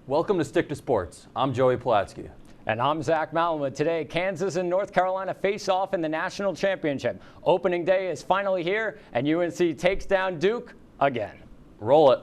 Welcome to Stick to Sports. I'm Joey Pulaski. And I'm Zach Malamud. Today, Kansas and North Carolina face off in the national championship. Opening day is finally here, and UNC takes down Duke again. Roll it.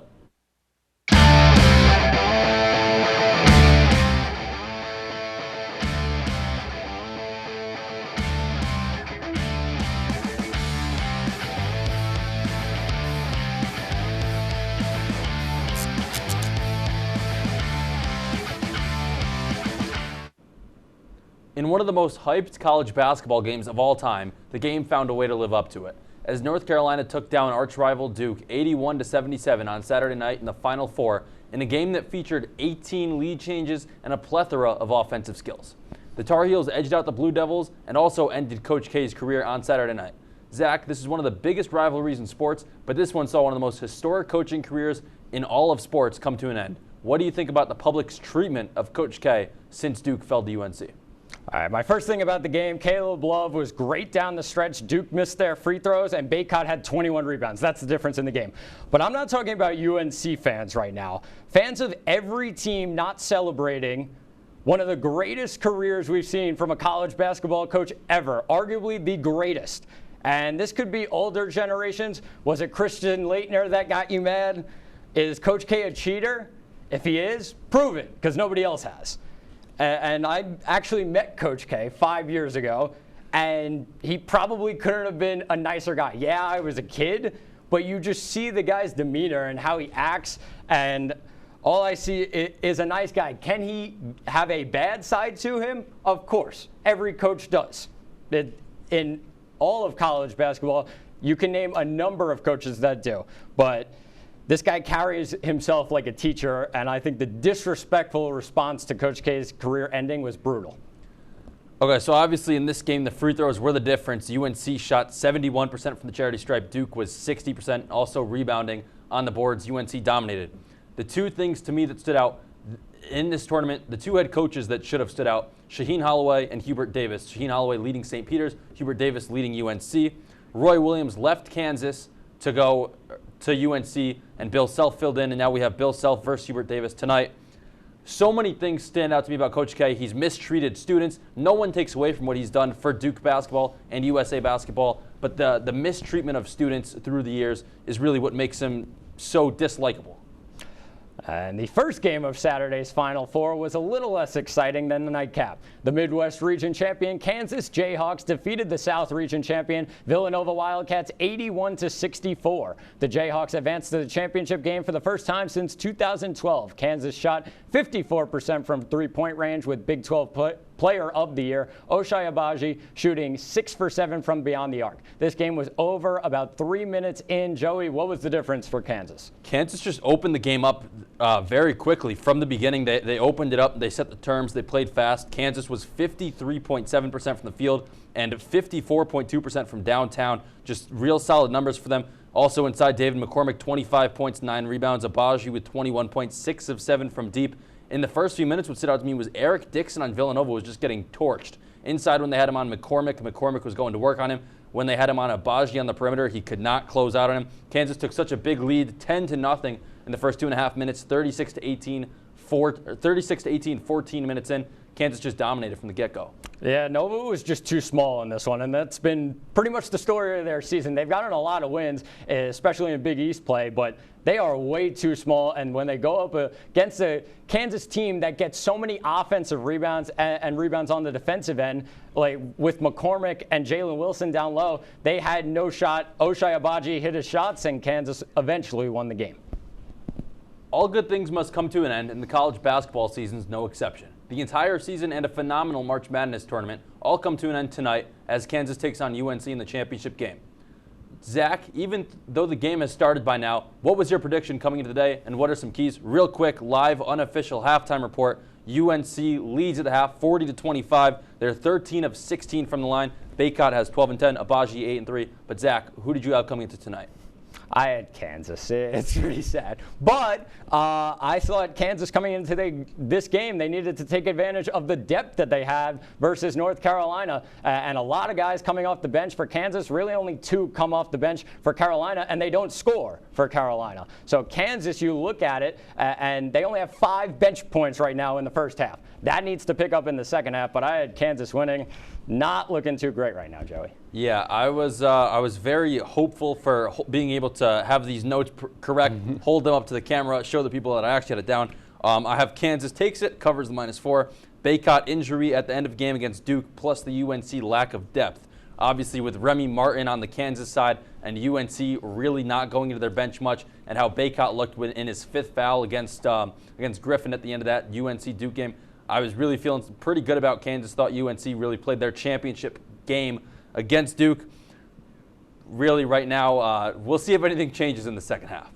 In one of the most hyped college basketball games of all time, the game found a way to live up to it, as North Carolina took down arch-rival Duke 81-77 on Saturday night in the Final Four in a game that featured 18 lead changes and a plethora of offensive skills. The Tar Heels edged out the Blue Devils and also ended Coach K's career on Saturday night. Zach, this is one of the biggest rivalries in sports, but this one saw one of the most historic coaching careers in all of sports come to an end. What do you think about the public's treatment of Coach K since Duke fell to UNC? All right, my first thing about the game, Caleb Love was great down the stretch. Duke missed their free throws, and Bacot had 21 rebounds. That's the difference in the game. But I'm not talking about UNC fans right now. Fans of every team not celebrating one of the greatest careers we've seen from a college basketball coach ever, arguably the greatest. And this could be older generations. Was it Christian Laettner that got you mad? Is Coach K a cheater? If he is, prove it, because nobody else has. And I actually met Coach K 5 years ago, and he probably couldn't have been a nicer guy. Yeah, I was a kid, but you just see the guy's demeanor and how he acts, and all I see is a nice guy. Can he have a bad side to him? Of course. Every coach does. In all of college basketball, you can name a number of coaches that do. But this guy carries himself like a teacher, and I think the disrespectful response to Coach K's career ending was brutal. Okay, so obviously in this game, the free throws were the difference. UNC shot 71% from the charity stripe. Duke was 60%, also rebounding on the boards. UNC dominated. The two things to me that stood out in this tournament, the two head coaches that should have stood out, Shaheen Holloway and Hubert Davis. Shaheen Holloway leading St. Peter's, Hubert Davis leading UNC. Roy Williams left Kansas to go to UNC, and Bill Self filled in, and now we have Bill Self versus Hubert Davis tonight. So many things stand out to me about Coach K. He's mistreated students. No one takes away from what he's done for Duke basketball and USA basketball, but the mistreatment of students through the years is really what makes him so dislikable. And the first game of Saturday's Final Four was a little less exciting than the nightcap. The Midwest Region champion Kansas Jayhawks defeated the South Region champion Villanova Wildcats 81-64. The Jayhawks advanced to the championship game for the first time since 2012. Kansas shot 54% from three-point range with Big 12 Player of the Year Ochai Agbaji shooting 6 for 7 from beyond the arc. This game was over about 3 minutes in. Joey, what was the difference for Kansas? Kansas just opened the game up very quickly from the beginning. They opened it up. They set the terms. They played fast. Kansas was 53.7% from the field and 54.2% from downtown. Just real solid numbers for them. Also inside, David McCormick, 25 points, 9 rebounds. Agbaji with 21 points, 6 of 7 from deep. In the first few minutes, what stood out to me was Eric Dixon on Villanova was just getting torched. Inside, when they had him on McCormick was going to work on him. When they had him on Agbaji on the perimeter, he could not close out on him. Kansas took such a big lead, 10-0 in the first 2.5 minutes, 36-18, 14 minutes in. Kansas just dominated from the get-go. Yeah, Nova was just too small in this one, and that's been pretty much the story of their season. They've gotten a lot of wins, especially in Big East play, but they are way too small, and when they go up against a Kansas team that gets so many offensive rebounds and rebounds on the defensive end, like with McCormick and Jalen Wilson down low, they had no shot. Ochai Agbaji hit his shots, and Kansas eventually won the game. All good things must come to an end, and the college basketball season is no exception. The entire season and a phenomenal March Madness tournament all come to an end tonight as Kansas takes on UNC in the championship game. Zach, even though the game has started by now, what was your prediction coming into the day, and what are some keys? Real quick, live, unofficial halftime report. UNC leads at the half, 40-25. They're 13 of 16 from the line. Bacot has 12 and 10, Agbaji 8 and 3. But Zach, who did you have coming into tonight? I had Kansas. It's pretty sad. But I thought Kansas coming into this game, they needed to take advantage of the depth that they had versus North Carolina. And a lot of guys coming off the bench for Kansas, really only 2 come off the bench for Carolina, and they don't score for Carolina. So Kansas, you look at it, and they only have 5 bench points right now in the first half. That needs to pick up in the second half, but I had Kansas winning. Not looking too great right now, Joey. Yeah, I was very hopeful for being able to have these notes correct, hold them up to the camera, show the people that I actually had it down. I have Kansas takes it, covers the -4. Bacot injury at the end of the game against Duke, plus the UNC lack of depth. Obviously, with Remy Martin on the Kansas side and UNC really not going into their bench much, and how Bacot looked in his 5th foul against Griffin at the end of that UNC Duke game, I was really feeling pretty good about Kansas. Thought UNC really played their championship game against Duke. Really, right now, we'll see if anything changes in the second half.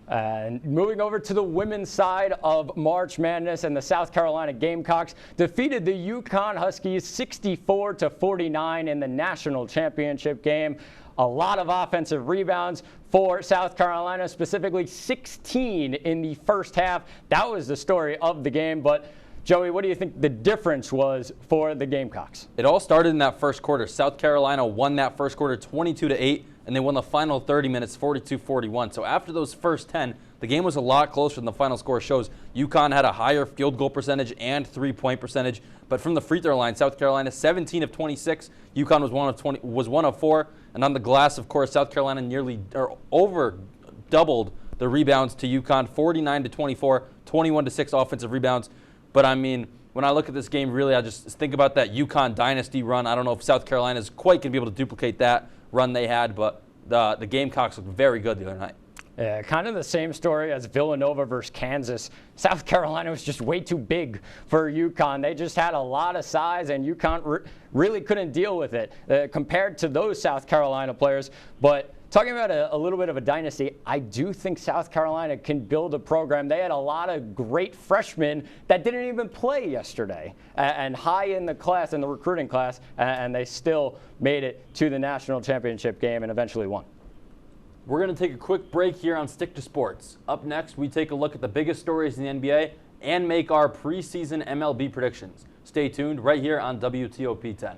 And moving over to the women's side of March Madness, and the South Carolina Gamecocks defeated the UConn Huskies 64-49 in the national championship game. A lot of offensive rebounds for South Carolina, specifically 16 in the first half. That was the story of the game. But Joey, what do you think the difference was for the Gamecocks? It all started in that first quarter. South Carolina won that first quarter 22-8, and they won the final 30 minutes 42-41. So after those first 10, the game was a lot closer than the final score shows. UConn had a higher field goal percentage and 3-point percentage, but from the free throw line, South Carolina 17 of 26. UConn was 1 of 4, and on the glass, of course, South Carolina over doubled the rebounds to UConn, 49-24, 21-6 offensive rebounds. But I mean, when I look at this game, really, I just think about that UConn dynasty run. I don't know if South Carolina is quite going to be able to duplicate that run they had, but the Gamecocks looked very good the other night. Yeah, kind of the same story as Villanova versus Kansas. South Carolina was just way too big for UConn. They just had a lot of size, and UConn really couldn't deal with it compared to those South Carolina players. But talking about a little bit of a dynasty, I do think South Carolina can build a program. They had a lot of great freshmen that didn't even play yesterday and high in the class, in the recruiting class, and they still made it to the national championship game and eventually won. We're going to take a quick break here on Stick to Sports. Up next, we take a look at the biggest stories in the NBA and make our preseason MLB predictions. Stay tuned right here on WTOP 10.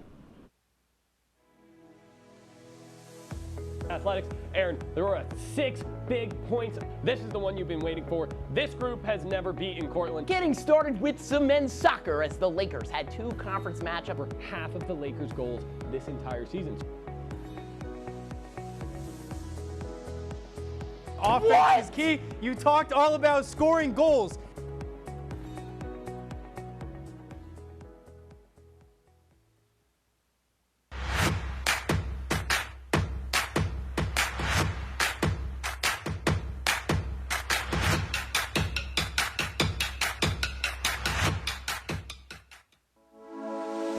Athletics. Aaron, there were 6 big points. This is the one you've been waiting for. This group has never beaten Cortland. Getting started with some men's soccer as the Lakers had 2 conference matchups. For half of the Lakers' goals this entire season. Offense is key. You talked all about scoring goals.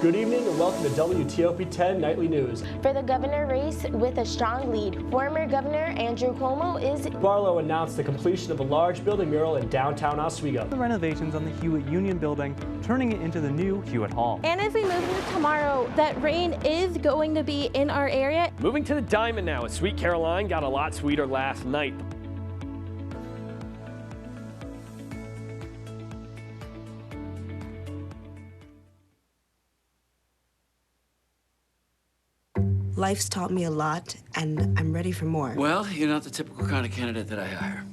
Good evening and welcome to WTOP 10 Nightly News. For the governor race with a strong lead, former Governor Andrew Cuomo is... Barlow announced the completion of a large building mural in downtown Oswego. The renovations on the Hewitt Union Building, turning it into the new Hewitt Hall. And as we move into tomorrow, that rain is going to be in our area. Moving to the Diamond now, as Sweet Caroline got a lot sweeter last night. Life's taught me a lot, and I'm ready for more. Well, you're not the typical kind of candidate that I hire,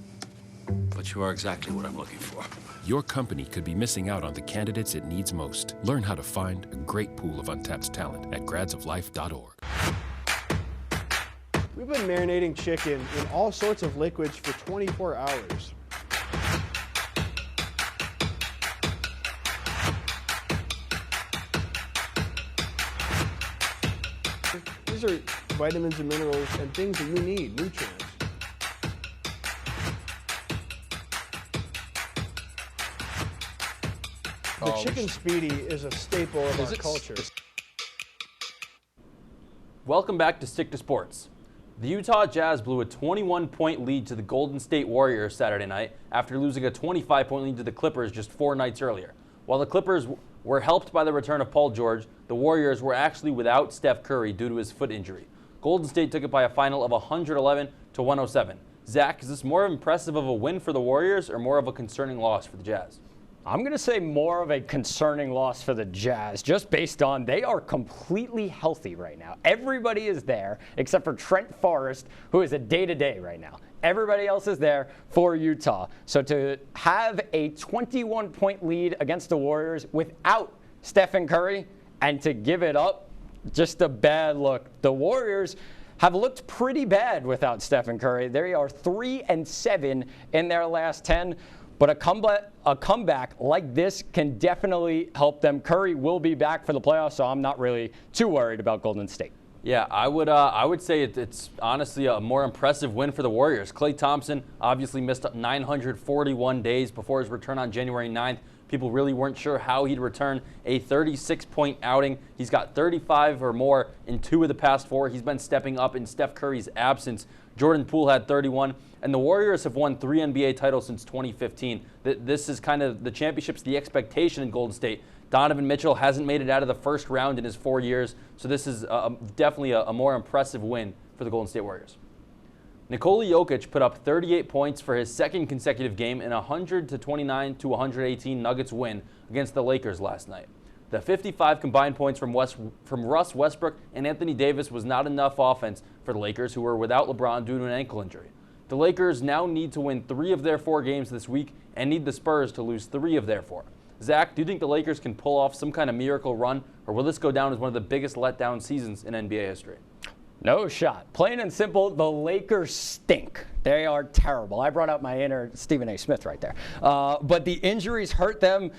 but you are exactly what I'm looking for. Your company could be missing out on the candidates it needs most. Learn how to find a great pool of untapped talent at gradsoflife.org. We've been marinating chicken in all sorts of liquids for 24 hours. These are vitamins and minerals and things that you need, nutrients. The chicken speedy is a staple of our culture. Welcome back to Stick to Sports. The Utah Jazz blew a 21-point lead to the Golden State Warriors Saturday night after losing a 25-point lead to the Clippers just 4 nights earlier. While the Clippers were helped by the return of Paul George, the Warriors were actually without Steph Curry due to his foot injury. Golden State took it by a final of 111-107. Zach, is this more impressive of a win for the Warriors or more of a concerning loss for the Jazz? I'm going to say more of a concerning loss for the Jazz, just based on they are completely healthy right now. Everybody is there except for Trent Forrest, who is a day-to-day right now. Everybody else is there for Utah. So to have a 21-point lead against the Warriors without Stephen Curry and to give it up, just a bad look. The Warriors have looked pretty bad without Stephen Curry. They are 3-7 in their last 10. But a comeback like this can definitely help them. Curry will be back for the playoffs, so I'm not really too worried about Golden State. Yeah, I would say it's honestly a more impressive win for the Warriors. Klay Thompson obviously missed 941 days before his return on January 9th. People really weren't sure how he'd return. A 36-point outing. He's got 35 or more in 2 of the past 4. He's been stepping up in Steph Curry's absence. Jordan Poole had 31. And the Warriors have won 3 NBA titles since 2015. This is kind of the championship's the expectation in Golden State. Donovan Mitchell hasn't made it out of the first round in his 4 years. So this is definitely a more impressive win for the Golden State Warriors. Nikola Jokic put up 38 points for his second consecutive game in a 129-118 Nuggets win against the Lakers last night. The 55 combined points from Russ Westbrook and Anthony Davis was not enough offense for the Lakers, who were without LeBron due to an ankle injury. The Lakers now need to win 3 of their 4 games this week and need the Spurs to lose 3 of their 4. Zach, do you think the Lakers can pull off some kind of miracle run, or will this go down as one of the biggest letdown seasons in NBA history? No shot. Plain and simple, the Lakers stink. They are terrible. I brought out my inner Stephen A. Smith right there. But the injuries hurt them,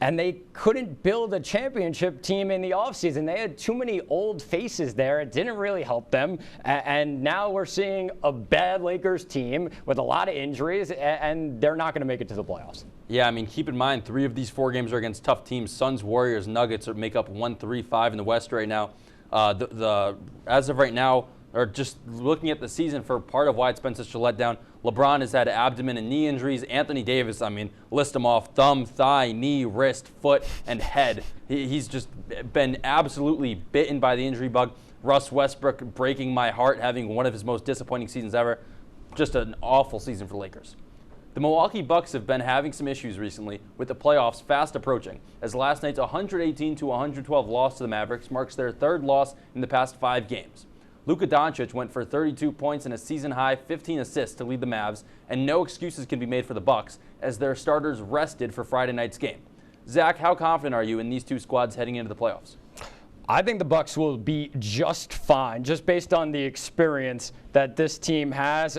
and they couldn't build a championship team in the offseason. They had too many old faces there. It didn't really help them. And now we're seeing a bad Lakers team with a lot of injuries, and they're not going to make it to the playoffs. Yeah, I mean, keep in mind, 3 of these 4 games are against tough teams. Suns, Warriors, Nuggets make up 1-3-5 in the West right now. As of right now, or just looking at the season for part of why it's been such a letdown, LeBron has had abdomen and knee injuries. Anthony Davis, I mean, list them off: thumb, thigh, knee, wrist, foot, and head. He's just been absolutely bitten by the injury bug. Russ Westbrook breaking my heart, having one of his most disappointing seasons ever. Just an awful season for the Lakers. The Milwaukee Bucks have been having some issues recently, with the playoffs fast approaching, as last night's 118-112 loss to the Mavericks marks their 3rd loss in the past 5 games. Luka Doncic went for 32 points and a season-high 15 assists to lead the Mavs, and no excuses can be made for the Bucks, as their starters rested for Friday night's game. Zach, how confident are you in these 2 squads heading into the playoffs? I think the Bucks will be just fine, just based on the experience that this team has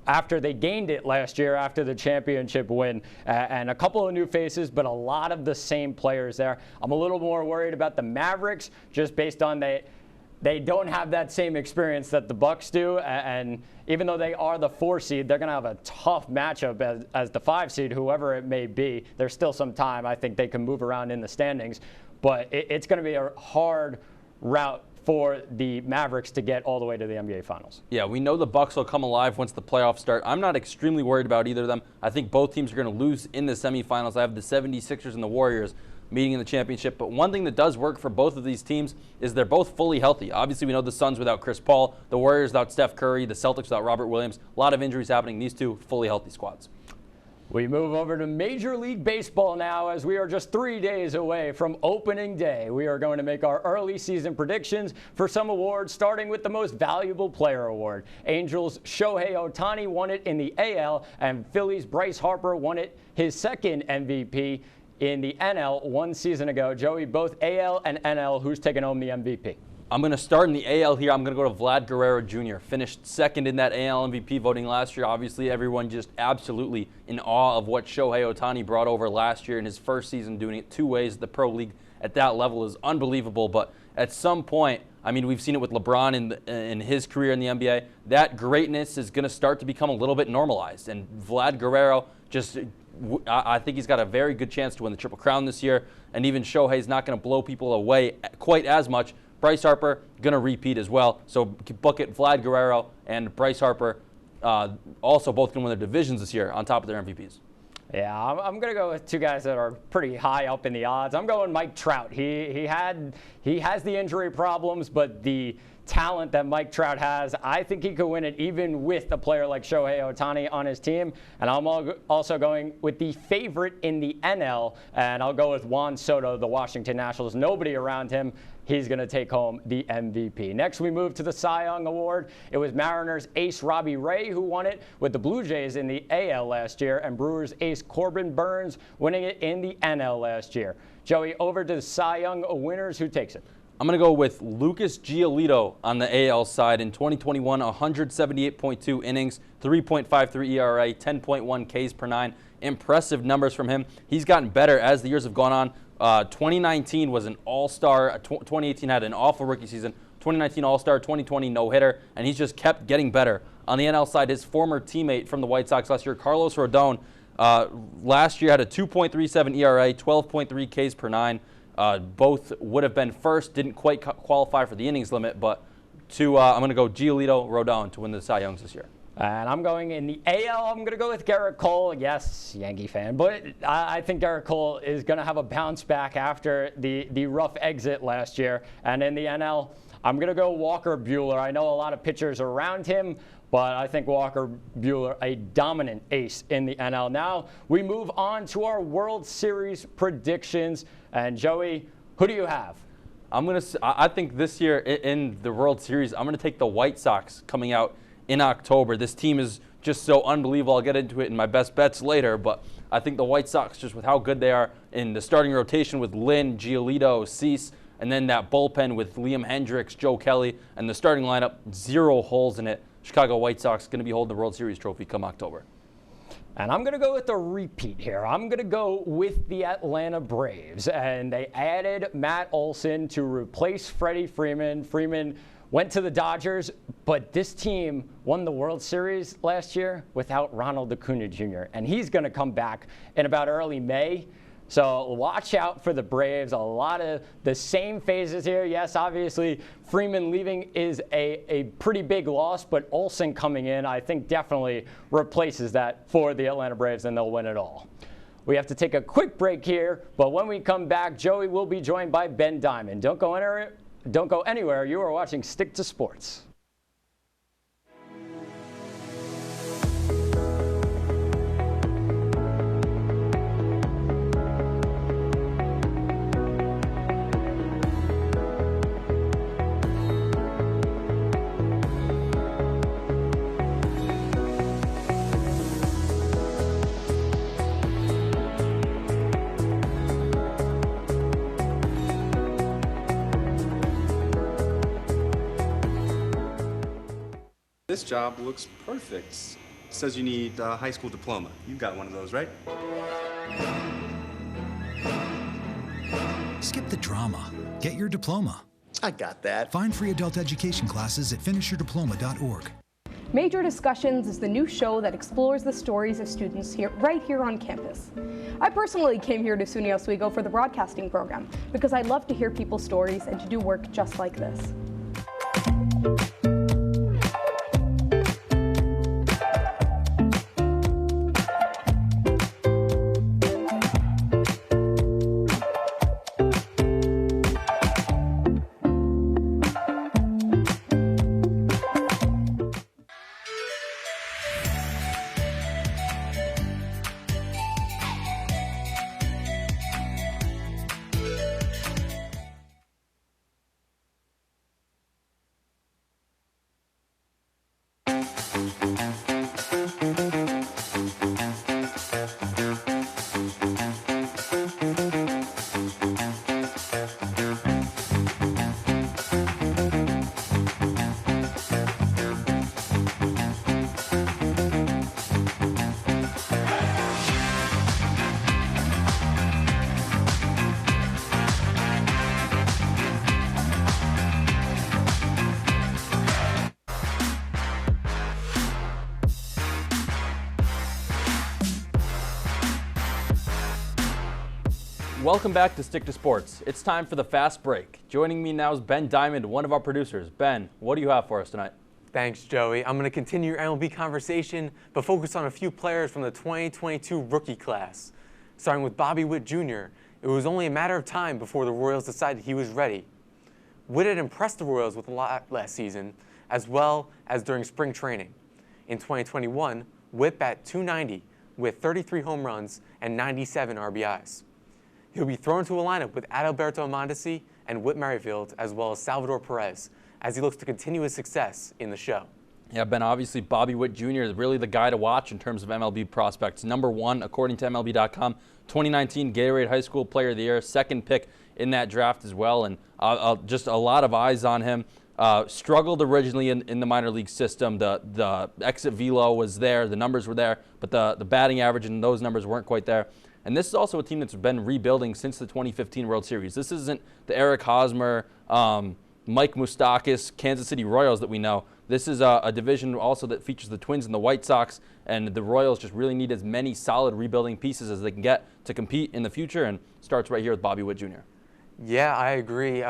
after they gained it last year after the championship win, and a couple of new faces, but a lot of the same players there. I'm a little more worried about the Mavericks, just based on they don't have that same experience that the Bucks do, and even though they are the 4 seed, they're going to have a tough matchup as the 5 seed, whoever it may be. There's still some time. I think they can move around in the standings. But it's going to be a hard route for the Mavericks to get all the way to the NBA Finals. Yeah, we know the Bucks will come alive once the playoffs start. I'm not extremely worried about either of them. I think both teams are going to lose in the semifinals. I have the 76ers and the Warriors meeting in the championship. But one thing that does work for both of these teams is they're both fully healthy. Obviously, we know the Suns without Chris Paul, the Warriors without Steph Curry, the Celtics without Robert Williams. A lot of injuries happening. These 2 fully healthy squads. We move over to Major League Baseball now, as we are just 3 days away from opening day. We are going to make our early season predictions for some awards, starting with the Most Valuable Player Award. Angels' Shohei Ohtani won it in the AL, and Phillies' Bryce Harper won it his 2nd MVP in the NL 1 season ago. Joey, both AL and NL, who's taking home the MVP? I'm going to start in the AL here. I'm going to go to Vlad Guerrero Jr. Finished 2nd in that AL MVP voting last year. Obviously, everyone just absolutely in awe of what Shohei Ohtani brought over last year in his first season, doing it 2 ways. The pro league at that level is unbelievable. But at some point, I mean, we've seen it with LeBron in his career in the NBA. That greatness is going to start to become a little bit normalized. And Vlad Guerrero I think he's got a very good chance to win the Triple Crown this year. And even Shohei's not going to blow people away quite as much. Bryce Harper going to repeat as well. So book it, Vlad Guerrero and Bryce Harper also both going to win their divisions this year on top of their MVPs. Yeah, I'm going to go with 2 guys that are pretty high up in the odds. I'm going Mike Trout. He has the injury problems, but the talent that Mike Trout has, I think he could win it even with a player like Shohei Ohtani on his team. And I'm also going with the favorite in the NL, and I'll go with Juan Soto, the Washington Nationals. Nobody around him. He's going to take home the MVP. Next, we move to the Cy Young Award. It was Mariners ace Robbie Ray who won it with the Blue Jays in the AL last year, and Brewers ace Corbin Burns winning it in the NL last year. Joey, over to the Cy Young winners. Who takes it? I'm going to go with Lucas Giolito on the AL side. In 2021, 178.2 innings, 3.53 ERA, 10.1 Ks per 9. Impressive numbers from him. He's gotten better as the years have gone on. 2019 was an all-star. 2018 had an awful rookie season. 2019 all-star, 2020 no-hitter, and he's just kept getting better. On the NL side, his former teammate from the White Sox last year, Carlos Rodon, last year had a 2.37 ERA, 12.3 Ks per 9. Both would have been first, didn't quite qualify for the innings limit, but I'm going to go Giolito, Rodon to win the Cy Youngs this year. And I'm going in the AL. I'm going to go with Garrett Cole. Yes, Yankee fan. But I think Garrett Cole is going to have a bounce back after the rough exit last year. And in the NL, I'm going to go Walker Buehler. I know a lot of pitchers around him, but I think Walker Buehler, a dominant ace in the NL. Now we move on to our World Series predictions. And Joey, who do you have? I think this year in the World Series, I'm going to take the White Sox coming out in October. This team is just so unbelievable. I'll get into it in my best bets later, but I think the White Sox, just with how good they are in the starting rotation with Lynn, Giolito, Cease, and then that bullpen with Liam Hendricks, Joe Kelly, and the starting lineup, 0 holes in it. Chicago White Sox going to be holding the World Series trophy come October. And I'm going to go with a repeat here. I'm going to go with the Atlanta Braves. And they added Matt Olson to replace Freddie Freeman. Freeman went to the Dodgers, but this team won the World Series last year without Ronald Acuna Jr., and he's going to come back in about early May. So watch out for the Braves. A lot of the same phases here. Yes, obviously, Freeman leaving is a pretty big loss, but Olson coming in, I think, definitely replaces that for the Atlanta Braves, and they'll win it all. We have to take a quick break here, but when we come back, Joey will be joined by Ben Diamond. Don't go anywhere. You are watching Stick to Sports. This job looks perfect. It says you need a high school diploma. You've got one of those, right? Skip the drama. Get your diploma. I got that. Find free adult education classes at finishyourdiploma.org. Major Discussions is the new show that explores the stories of students right here on campus. I personally came here to SUNY Oswego for the broadcasting program because I love to hear people's stories and to do work just like this. Welcome back to Stick to Sports. It's time for the fast break. Joining me now is Ben Diamond, one of our producers. Ben, what do you have for us tonight? Thanks, Joey. I'm going to continue your MLB conversation, but focus on a few players from the 2022 rookie class. Starting with Bobby Witt Jr., it was only a matter of time before the Royals decided he was ready. Witt had impressed the Royals with a lot last season, as well as during spring training. In 2021, Witt bat .290 with 33 home runs and 97 RBIs. He'll be thrown into a lineup with Adalberto Mondesi and Whit Merrifield, as well as Salvador Perez, as he looks to continue his success in the show. Yeah, Ben, obviously Bobby Witt Jr. is really the guy to watch in terms of MLB prospects. Number 1, according to MLB.com, 2019 Gatorade High School Player of the Year, second pick in that draft as well, and just a lot of eyes on him. Struggled originally in the minor league system. The exit velo was there, the numbers were there, but the batting average and those numbers weren't quite there. And this is also a team that's been rebuilding since the 2015 World Series. This isn't the Eric Hosmer, Mike Moustakas, Kansas City Royals that we know. This is a division also that features the Twins and the White Sox, and the Royals just really need as many solid rebuilding pieces as they can get to compete in the future, and starts right here with Bobby Witt Jr. Yeah, I agree.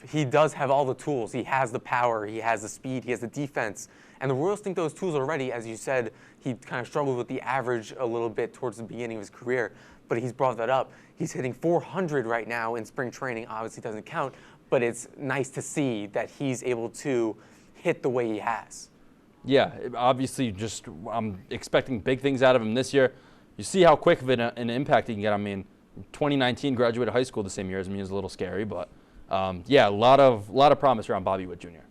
He does have all the tools. He has the power, he has the speed, he has the defense. And the Royals think those tools are ready. As you said, he kind of struggled with the average a little bit towards the beginning of his career, but he's brought that up. He's hitting .400 right now in spring training. Obviously doesn't count, but it's nice to see that he's able to hit the way he has. Yeah, obviously I'm expecting big things out of him this year. You see how quick of an impact he can get. I mean, 2019 graduated high school the same year as me. Is a little scary, but yeah, a lot of promise around Bobby Witt Jr.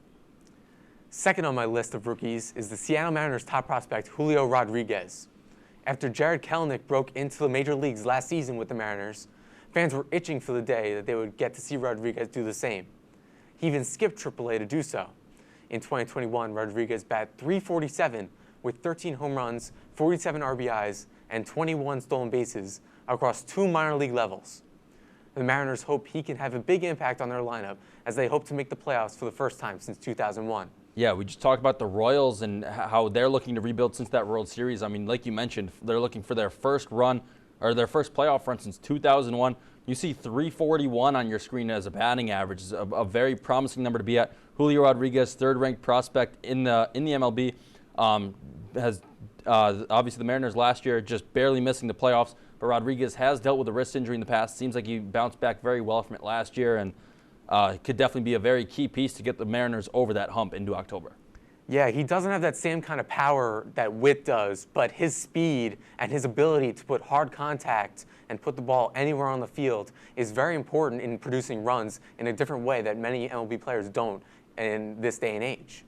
Second on my list of rookies is the Seattle Mariners' top prospect, Julio Rodriguez. After Jared Kelenic broke into the major leagues last season with the Mariners, fans were itching for the day that they would get to see Rodriguez do the same. He even skipped AAA to do so. In 2021, Rodriguez batted .347 with 13 home runs, 47 RBIs, and 21 stolen bases across 2 minor league levels. The Mariners hope he can have a big impact on their lineup as they hope to make the playoffs for the first time since 2001. Yeah, we just talked about the Royals and how they're looking to rebuild since that World Series. I mean, like you mentioned, they're looking for their first run, or their first playoff run since 2001. You see .341 on your screen as a batting average. Is a very promising number to be at. Julio Rodriguez, third-ranked prospect in the MLB, has obviously the Mariners last year just barely missing the playoffs. But Rodriguez has dealt with a wrist injury in the past. Seems like he bounced back very well from it last year, and could definitely be a very key piece to get the Mariners over that hump into October. Yeah, he doesn't have that same kind of power that Witt does, but his speed and his ability to put hard contact and put the ball anywhere on the field is very important in producing runs in a different way that many MLB players don't in this day and age.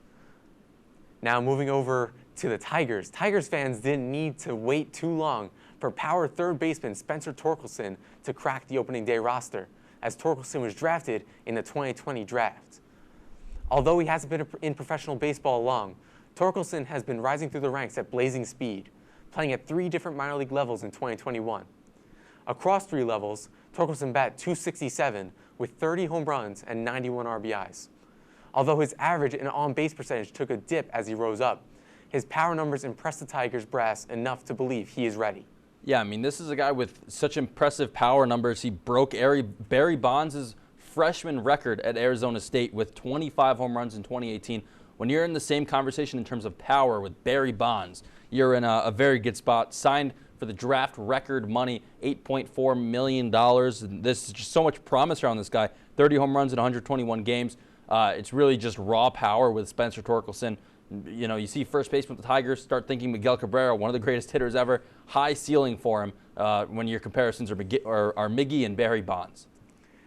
Now moving over to the Tigers. Tigers fans didn't need to wait too long for power third baseman Spencer Torkelson to crack the opening day roster, as Torkelson was drafted in the 2020 draft. Although he hasn't been in professional baseball long, Torkelson has been rising through the ranks at blazing speed, playing at 3 different minor league levels in 2021. Across 3 levels, Torkelson batted .267 with 30 home runs and 91 RBIs. Although his average and on-base percentage took a dip as he rose up, his power numbers impressed the Tigers brass enough to believe he is ready. Yeah, I mean, this is a guy with such impressive power numbers. He broke Barry Bonds' freshman record at Arizona State with 25 home runs in 2018. When you're in the same conversation in terms of power with Barry Bonds, you're in a very good spot. Signed for the draft record money, $8.4 million. And this is just so much promise around this guy. 30 home runs in 121 games. It's really just raw power with Spencer Torkelson. You know, you see first baseman with the Tigers, start thinking Miguel Cabrera, one of the greatest hitters ever. High ceiling for him when your comparisons are Miggy and Barry Bonds.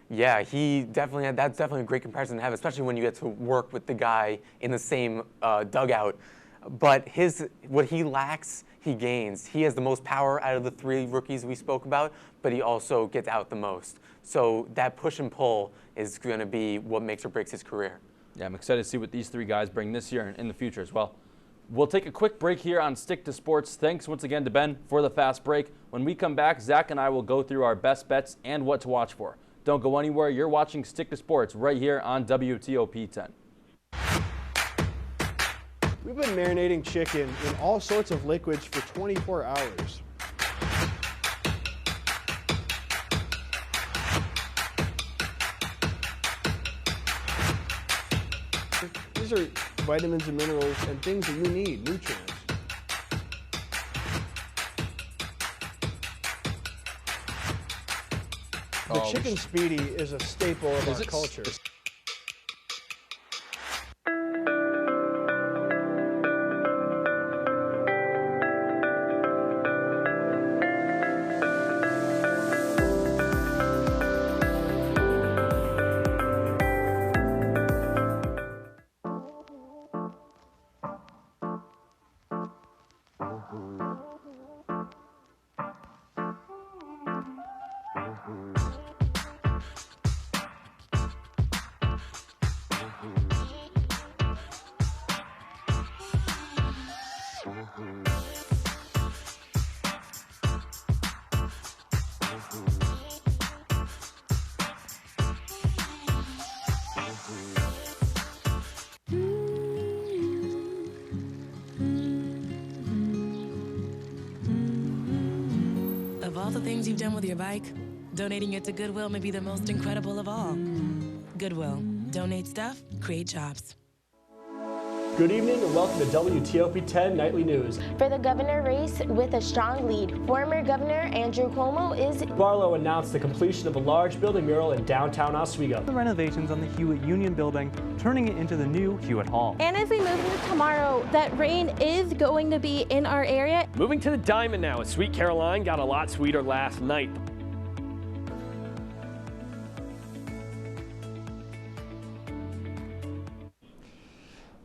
Yeah, that's definitely a great comparison to have, especially when you get to work with the guy in the same dugout. But what he lacks, he gains. He has the most power out of the 3 rookies we spoke about, but he also gets out the most. So that push and pull is going to be what makes or breaks his career. Yeah, I'm excited to see what these 3 guys bring this year and in the future as well. We'll take a quick break here on Stick to Sports. Thanks once again to Ben for the fast break. When we come back, Zach and I will go through our best bets and what to watch for. Don't go anywhere. You're watching Stick to Sports right here on WTOP 10. We've been marinating chicken in all sorts of liquids for 24 hours. These are vitamins and minerals and things that you need, nutrients. The chicken speedy is a staple of our culture. Of all the things you've done with your bike, donating it to Goodwill may be the most incredible of all. Goodwill. Donate stuff, create jobs. Good evening and welcome to WTOP 10 Nightly News. For the governor race with a strong lead, former Governor Andrew Cuomo is... Barlow announced the completion of a large building mural in downtown Oswego. The renovations on the Hewitt Union Building, turning it into the new Hewitt Hall. And as we move into tomorrow, that rain is going to be in our area. Moving to the Diamond now, as Sweet Caroline got a lot sweeter last night.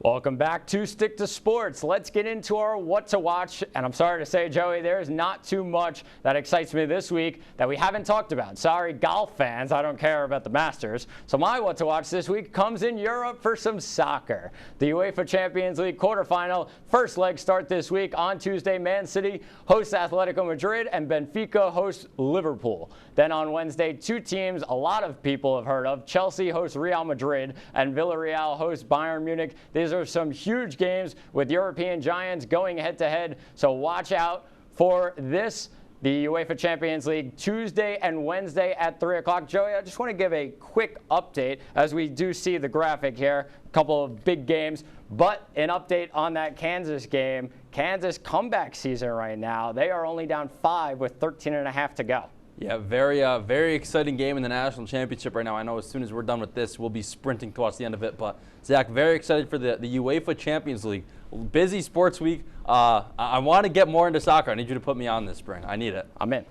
Welcome back to Stick to Sports. Let's get into our what to watch. And I'm sorry to say, Joey, there's not too much that excites me this week that we haven't talked about. Sorry, golf fans, I don't care about the Masters. So my what to watch this week comes in Europe for some soccer. The UEFA Champions League quarterfinal, first leg start this week. On Tuesday, Man City hosts Atletico Madrid and Benfica hosts Liverpool. Then on Wednesday, two teams a lot of people have heard of. Chelsea hosts Real Madrid and Villarreal hosts Bayern Munich. These are some huge games with European giants going head-to-head, so watch out for this. The UEFA Champions League Tuesday and Wednesday at 3 o'clock. Joey, I just want to give a quick update as we do see the graphic here. A couple of big games, but an update on that Kansas game. Kansas comeback season right now. They are only down 5 with 13.5 to go. Yeah, very exciting game in the national championship right now. I know as soon as we're done with this, we'll be sprinting towards the end of it. But, Zach, very excited for the UEFA Champions League. Busy sports week. I want to get more into soccer. I need you to put me on this spring. I need it. I'm in.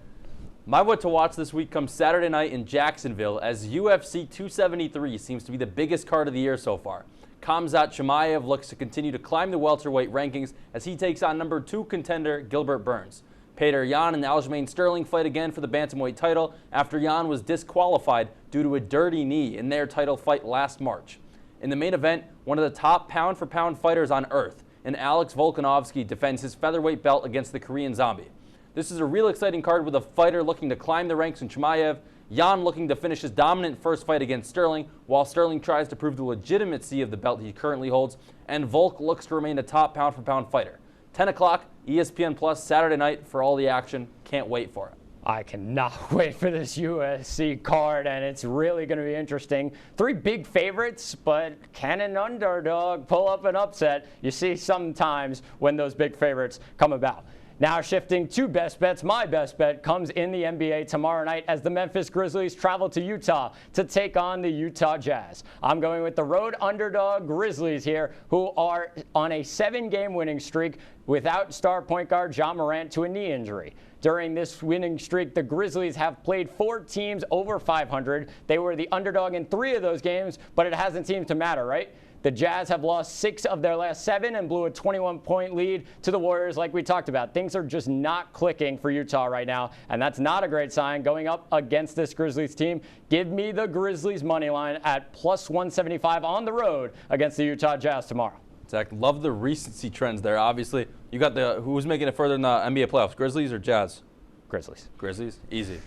My what to watch this week comes Saturday night in Jacksonville as UFC 273 seems to be the biggest card of the year so far. Khamzat Chimaev looks to continue to climb the welterweight rankings as he takes on number 2 contender Gilbert Burns. Petr Yan and Aljamain Sterling fight again for the bantamweight title after Yan was disqualified due to a dirty knee in their title fight last March. In the main event, one of the top pound-for-pound fighters on earth, and Alex Volkanovski defends his featherweight belt against the Korean Zombie. This is a real exciting card with a fighter looking to climb the ranks in Chimaev, Yan looking to finish his dominant first fight against Sterling, while Sterling tries to prove the legitimacy of the belt he currently holds, and Volk looks to remain a top pound-for-pound fighter. 10 o'clock, ESPN Plus, Saturday night for all the action. Can't wait for it. I cannot wait for this USC card, and it's really going to be interesting. 3 big favorites, but can an underdog pull up an upset? You see sometimes when those big favorites come about. Now shifting to best bets, my best bet comes in the NBA tomorrow night as the Memphis Grizzlies travel to Utah to take on the Utah Jazz. I'm going with the road underdog Grizzlies here, who are on a 7-game winning streak without star point guard Ja Morant to a knee injury. During this winning streak, the Grizzlies have played 4 teams over 500. They were the underdog in 3 of those games, but it hasn't seemed to matter, right? The Jazz have lost 6 of their last 7 and blew a 21-point lead to the Warriors like we talked about. Things are just not clicking for Utah right now, and that's not a great sign going up against this Grizzlies team. Give me the Grizzlies money line at plus 175 on the road against the Utah Jazz tomorrow. Zach, love the recency trends there. Obviously, you got who's making it further in the NBA playoffs, Grizzlies or Jazz? Grizzlies. Grizzlies? Easy.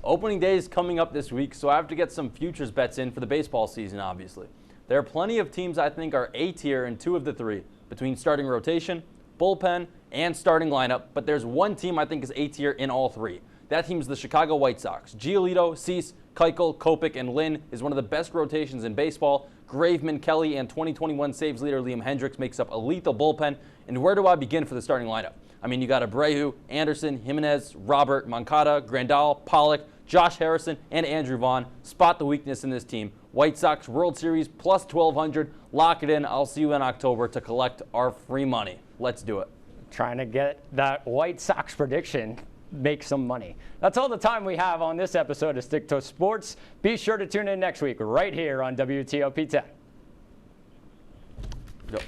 Opening day is coming up this week, so I have to get some futures bets in for the baseball season, obviously. There are plenty of teams I think are A tier in 2 of the 3, between starting rotation, bullpen, and starting lineup, but there's one team I think is A tier in all 3. That team's the Chicago White Sox. Giolito, Cease, Keuchel, Kopech, and Lynn is one of the best rotations in baseball. Graveman, Kelly, and 2021 saves leader Liam Hendricks makes up a lethal bullpen. And where do I begin for the starting lineup? I mean, you got Abreu, Anderson, Jimenez, Robert, Moncada, Grandal, Pollock, Josh Harrison, and Andrew Vaughn. Spot the weakness in this team. White Sox World Series plus 1,200. Lock it in. I'll see you in October to collect our free money. Let's do it. Trying to get that White Sox prediction. Make some money. That's all the time we have on this episode of Stick to Sports. Be sure to tune in next week right here on WTOP 10. Go.